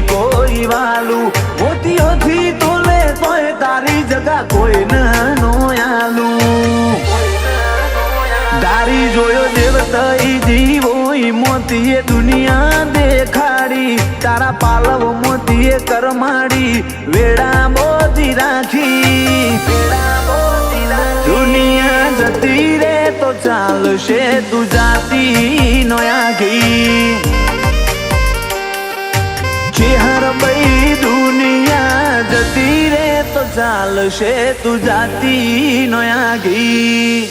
નહીં કોઈ વાલું મોતીઓથી તોલે તોય તારી જગા કોઈ નો આલું તારી જોયો દેવતાઈ જીવો મોતીએ દુનિયા દેખાડી તારા પાલવ મોતીએ કરમાડી વેડા બોધી રાખી દુનિયા જતી રે તો ચાલશે તું જાતી નો આગી ચેહર બઈ દુનિયા જતી રે તો ચાલશે તું જાતી નો આગી